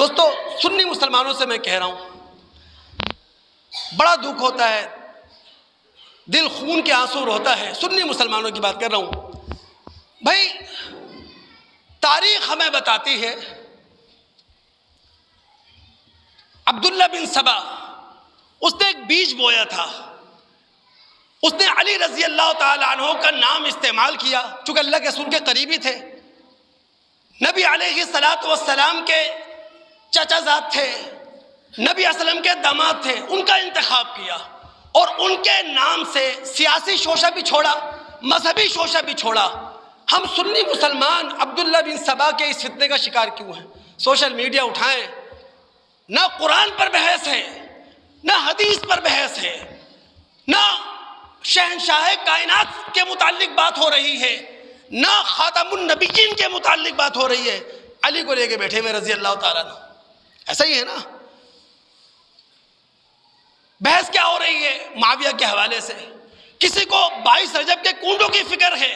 دوستو سنی مسلمانوں سے میں کہہ رہا ہوں، بڑا دکھ ہوتا ہے، دل خون کے آنسو روتا ہے۔ سنی مسلمانوں کی بات کر رہا ہوں۔ بھائی تاریخ ہمیں بتاتی ہے، عبداللہ بن سبا اس نے ایک بیج بویا تھا، اس نے علی رضی اللہ تعالی عنہ کا نام استعمال کیا، چونکہ اللہ کے رسول کے قریبی تھے، نبی علیہ السلام کے چچا زاد تھے، نبی علیہ السلام کے داماد تھے، ان کا انتخاب کیا اور ان کے نام سے سیاسی شوشہ بھی چھوڑا، مذہبی شوشہ بھی چھوڑا۔ ہم سنی مسلمان عبداللہ بن سبا کے اس فتنے کا شکار کیوں ہیں؟ سوشل میڈیا اٹھائیں، نہ قرآن پر بحث ہے، نہ حدیث پر بحث ہے، نہ شہنشاہ کائنات کے متعلق بات ہو رہی ہے، نہ خاتم النبیین کے متعلق بات ہو رہی ہے، علی کو لے کے بیٹھے ہوئے رضی اللہ تعالیٰ عنہ۔ ایسا ہی ہے نا؟ بحث کیا ہو رہی ہے معاویہ کے حوالے سے؟ کسی کو 22 رجب کے کنڈوں کی فکر ہے،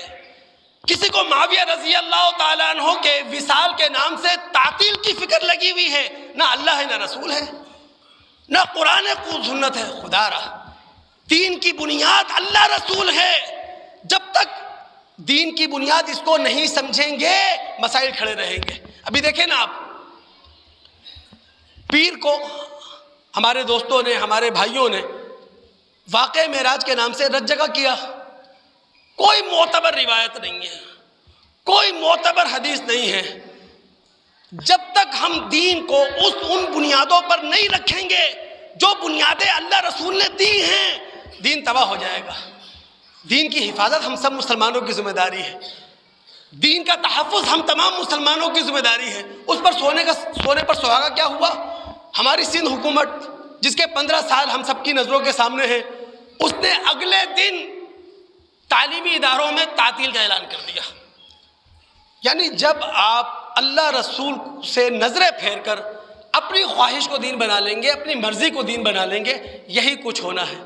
کسی کو معاویہ رضی اللہ تعالیٰ عنہ کے وصال کے نام سے تعطیل کی فکر لگی ہوئی ہے۔ نہ اللہ ہے، نہ رسول ہے، نہ قرآن کو سنت ہے۔ خدا رہا، دین کی بنیاد اللہ رسول ہے۔ جب تک دین کی بنیاد اس کو نہیں سمجھیں گے، مسائل کھڑے رہیں گے۔ ابھی دیکھیں نا آپ، پیر کو ہمارے دوستوں نے، ہمارے بھائیوں نے واقعہ معراج کے نام سے رد جگہ کیا۔ کوئی معتبر روایت نہیں ہے، کوئی معتبر حدیث نہیں ہے۔ جب تک ہم دین کو ان بنیادوں پر نہیں رکھیں گے جو بنیادیں اللہ رسول نے دی ہیں، دین تباہ ہو جائے گا۔ دین کی حفاظت ہم سب مسلمانوں کی ذمہ داری ہے، دین کا تحفظ ہم تمام مسلمانوں کی ذمہ داری ہے۔ اس پر سونے پر سہاگا کیا ہوا؟ ہماری سندھ حکومت جس کے 15 سال ہم سب کی نظروں کے سامنے ہیں، اس نے اگلے دن تعلیمی اداروں میں تعطیل کا اعلان کر دیا۔ یعنی جب آپ اللہ رسول سے نظریں پھیر کر اپنی خواہش کو دین بنا لیں گے، اپنی مرضی کو دین بنا لیں گے، یہی کچھ ہونا ہے۔